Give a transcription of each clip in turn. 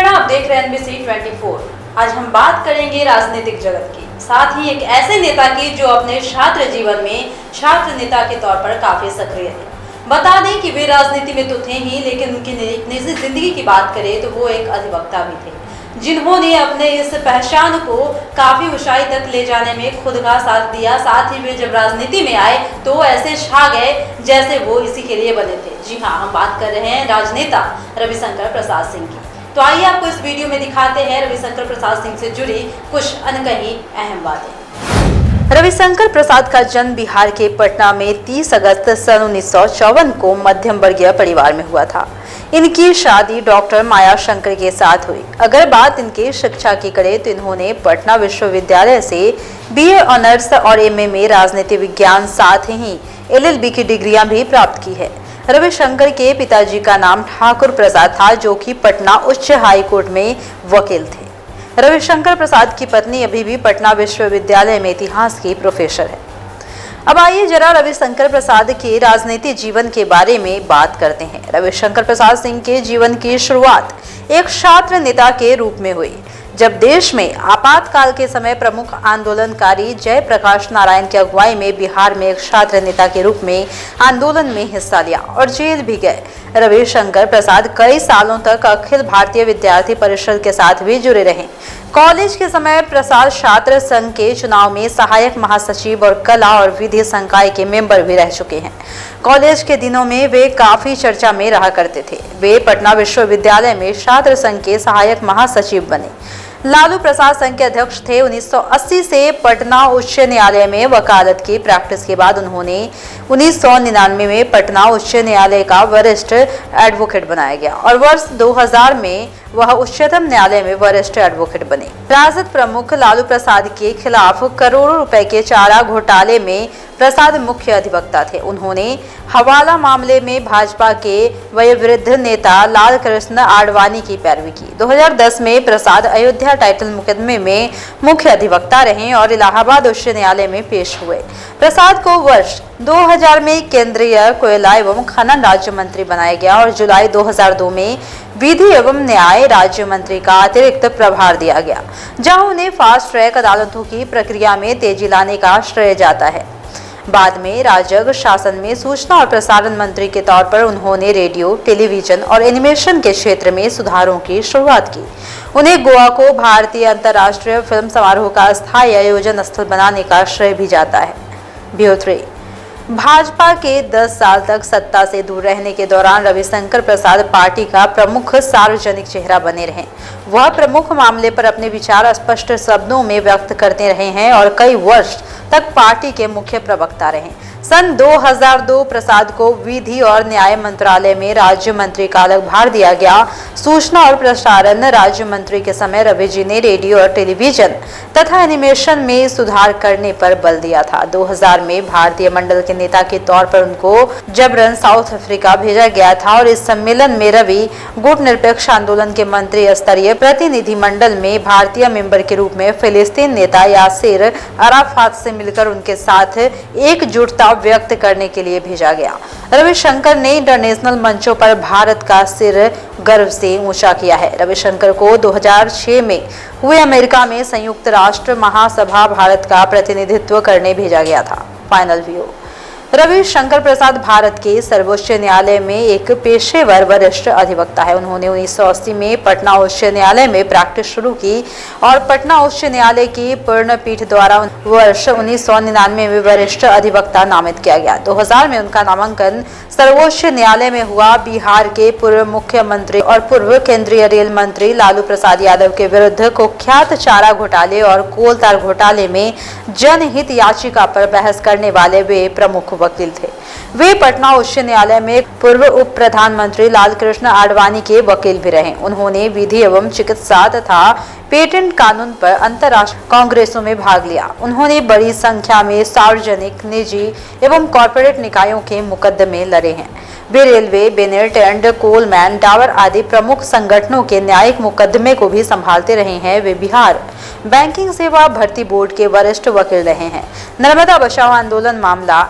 नमस्कार, आप देख रहे हैं NBC 24। आज हम बात करेंगे राजनीतिक जगत की, साथ ही एक ऐसे नेता की जो अपने छात्र जीवन में छात्र नेता के तौर पर काफी सक्रिय थे। बता दें कि वे राजनीति में तो थे ही, लेकिन उनकी निजी जिंदगी की बात करें तो वो एक अधिवक्ता भी थे, जिन्होंने अपने इस पहचान को काफी ऊंचाई तक ले जाने में खुद का साथ दिया। साथ ही वे जब राजनीति में आए तो ऐसे छा गए जैसे वो इसी के लिए बने थे। जी हाँ, हम बात कर रहे हैं राजनेता रविशंकर प्रसाद सिंह की। तो आइए आपको इस वीडियो में दिखाते हैं रविशंकर प्रसाद सिंह से जुड़ी कुछ अनकही अहम बातें। रविशंकर प्रसाद का जन्म बिहार के पटना में 30 अगस्त सन 1954 को मध्यम वर्गीय परिवार में हुआ था। इनकी शादी डॉक्टर माया शंकर के साथ हुई। अगर बात इनके शिक्षा की करें तो इन्होंने पटना विश्वविद्यालय से BA ऑनर्स और MA में राजनीति विज्ञान, साथ ही LLB की डिग्रियां भी प्राप्त की है। रविशंकर के पिताजी का नाम ठाकुर प्रसाद था, जो कि पटना उच्च हाई कोर्ट में वकील थे। रविशंकर प्रसाद की पत्नी अभी भी पटना विश्वविद्यालय में इतिहास की प्रोफेसर है। अब आइए जरा रविशंकर प्रसाद के राजनीतिक जीवन के बारे में बात करते हैं। रविशंकर प्रसाद सिंह के जीवन की शुरुआत एक छात्र नेता के रूप में हुई, जब देश में आपातकाल के समय प्रमुख आंदोलनकारी जयप्रकाश नारायण की अगुवाई में बिहार में एक छात्र नेता के रूप में आंदोलन में हिस्सा लिया और जेल भी गए। रविशंकर प्रसाद कई सालों तक अखिल भारतीय विद्यार्थी परिषद के साथ भी जुड़े रहे। कॉलेज के समय प्रसाद छात्र संघ के चुनाव में सहायक महासचिव और कला और विधि संकाय के मेंबर भी रह चुके हैं। कॉलेज के दिनों में वे काफी चर्चा में रहा करते थे। वे पटना विश्वविद्यालय में छात्र संघ के सहायक महासचिव बने। लालू प्रसाद संघ के अध्यक्ष थे। 1980 से पटना उच्च न्यायालय में वकालत की प्रैक्टिस के बाद उन्होंने 1999 में पटना उच्च न्यायालय का वरिष्ठ एडवोकेट बनाया गया और वर्ष 2000 में वह उच्चतम न्यायालय में वरिष्ठ एडवोकेट बने। राजद प्रमुख लालू प्रसाद के खिलाफ करोड़ों रुपए के चारा घोटाले में प्रसाद मुख्य अधिवक्ता थे। उन्होंने हवाला मामले में भाजपा के वयोवृद्ध नेता लाल कृष्ण आडवाणी की पैरवी की। 2010 में प्रसाद अयोध्या टाइटल मुकदमे में मुख्य अधिवक्ता रहे और इलाहाबाद उच्च न्यायालय में पेश हुए। प्रसाद को वर्ष 2000 में केंद्रीय कोयला एवं खनन राज्य मंत्री बनाया गया और जुलाई 2002 में विधि एवं न्याय राज्य मंत्री का अतिरिक्त प्रभार दिया गया, जहां उन्हें फास्ट ट्रैक अदालतों की प्रक्रिया में तेजी लाने का श्रेय जाता है। बाद में राजग शासन में सूचना और प्रसारण मंत्री के तौर पर उन्होंने रेडियो, टेलीविजन और एनिमेशन के क्षेत्र में सुधारों की शुरुआत की। उन्हें गोवा को भारतीय अंतर्राष्ट्रीय फिल्म समारोह का स्थायी आयोजन स्थल बनाने का श्रेय भी जाता है। ब्यूरो 3। भाजपा के 10 साल तक सत्ता से दूर रहने के दौरान रविशंकर प्रसाद पार्टी का प्रमुख सार्वजनिक चेहरा बने रहे। वह प्रमुख मामले पर अपने विचार स्पष्ट शब्दों में व्यक्त करते रहे हैं और कई वर्ष तक पार्टी के मुख्य प्रवक्ता रहे। सन 2002 प्रसाद को विधि और न्याय मंत्रालय में राज्य मंत्री का अलग भार दिया गया। सूचना और प्रसारण राज्य मंत्री के समय रवि जी ने रेडियो और टेलीविजन तथा एनिमेशन में सुधार करने पर बल दिया था। 2000 में भारतीय मंडल के नेता के तौर पर उनको जबरन साउथ अफ्रीका भेजा गया था और इस सम्मेलन में रवि गुटनिरपेक्ष आंदोलन के मंत्री स्तरीय प्रतिनिधि मंडल में भारतीय मेंबर के रूप में फिलिस्तीन नेता यासिर अराफात से मिलकर उनके साथ एकजुटता व्यक्त करने के लिए भेजा गया। रविशंकर ने इंटरनेशनल मंचों पर भारत का सिर गर्व से ऊंचा किया है। रविशंकर को 2006 में हुए अमेरिका में संयुक्त राष्ट्र महासभा भारत का प्रतिनिधित्व करने भेजा गया था। Final view. रविशंकर प्रसाद भारत के सर्वोच्च न्यायालय में एक पेशेवर वरिष्ठ अधिवक्ता है। उन्होंने 1980 में पटना उच्च न्यायालय में प्रैक्टिस शुरू की और पटना उच्च न्यायालय की पूर्ण पीठ द्वारा वर्ष 1999 में वरिष्ठ अधिवक्ता नामित किया गया। 2000 में उनका नामांकन सर्वोच्च न्यायालय में हुआ। बिहार के पूर्व मुख्यमंत्री और पूर्व केंद्रीय रेल मंत्री लालू प्रसाद यादव के विरुद्ध कुख्यात चारा घोटाले और कोलतार घोटाले में जनहित याचिका पर बहस करने वाले वे प्रमुख वकील थे। वे पटना उच्च न्यायालय में पूर्व उप प्रधानमंत्री लाल कृष्ण आडवाणी के वकील भी रहे। उन्होंने विधि एवं चिकित्सा तथा पेटेंट कानून पर अंतर्राष्ट्रीय कांग्रेसों में भाग लिया। उन्होंने बड़ी संख्या में सार्वजनिक, निजी एवं कॉर्पोरेट निकायों के मुकदमे लड़े हैं। वे railway, Bennett and Colman, Dawar आदि प्रमुख संगठनों के न्यायिक मुकदमे को भी संभालते रहे हैं। वे बिहार बैंकिंग सेवा भर्ती बोर्ड के वरिष्ठ वकील रहे हैं। नर्मदा बचाओ आंदोलन मामला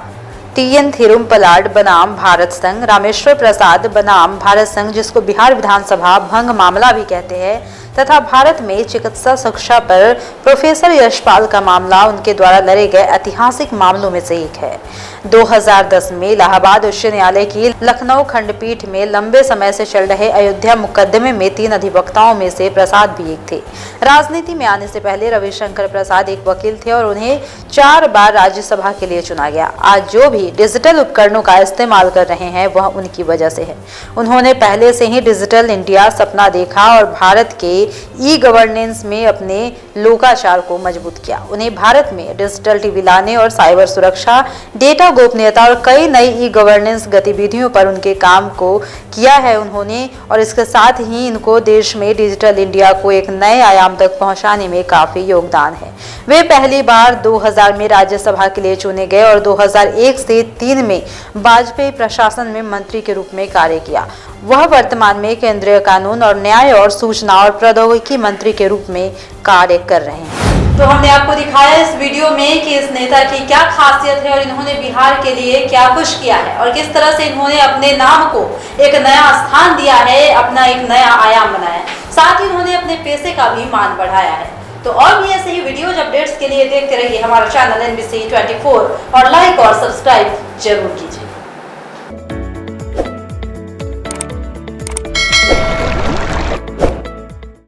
टी.एन. थिरुमपलाड बनाम भारत संघ, रामेश्वर प्रसाद बनाम भारत संघ जिसको बिहार विधानसभा भंग मामला भी कहते हैं, तथा भारत में चिकित्सा शिक्षा पर प्रोफेसर यशपाल का मामला उनके द्वारा लड़े गए ऐतिहासिक मामलों में से एक है। 2010 में इलाहाबाद उच्च न्यायालय की लखनऊ खंडपीठ में लंबे समय से चल रहे अयोध्या मुकदमे में 3 अधिवक्ताओं में से प्रसाद भी एक थे। राजनीति में आने से पहले रविशंकर प्रसाद एक वकील थे और उन्हें 4 बार राज्यसभा के लिए चुना गया। आज जो भी डिजिटल उपकरणों का इस्तेमाल कर रहे हैं वह उनकी वजह से है। उन्होंने पहले से ही डिजिटल इंडिया सपना देखा और भारत के ई गवर्नेंस में अपने लोकाचार को मजबूत किया। उन्हें भारत में डिजिटल टीवी लाने और साइबर सुरक्षा, डेटा गोपनीयता और कई नई ई गवर्नेंस गतिविधियों पर उनके काम को किया है उन्होंने, और इसके साथ ही इनको देश में डिजिटल इंडिया को एक नए आयाम तक पहुंचाने में काफी योगदान है। वे पहली बार 2000 में राज्यसभा के लिए चुने गए और 2001 से 3 में वाजपेयी प्रशासन में मंत्री के रूप में कार्य किया। वह वर्तमान में केंद्रीय कानून और न्याय और सूचना और प्रौद्योगिकी मंत्री के रूप में कार्य कर रहे हैं। तो हमने आपको दिखाया इस वीडियो में कि इस नेता की क्या खासियत है और इन्होंने बिहार के लिए क्या कुछ किया है और किस तरह से इन्होंने अपने नाम को एक नया स्थान दिया है, अपना एक नया आयाम बनाया है। साथ ही इन्होंने अपने पैसे का भी मान बढ़ाया है। तो और भी ऐसे ही वीडियोज अपडेट्स के लिए देखते रहिए हमारा चैनल NBC 24 और लाइक और सब्सक्राइब जरूर कीजिए।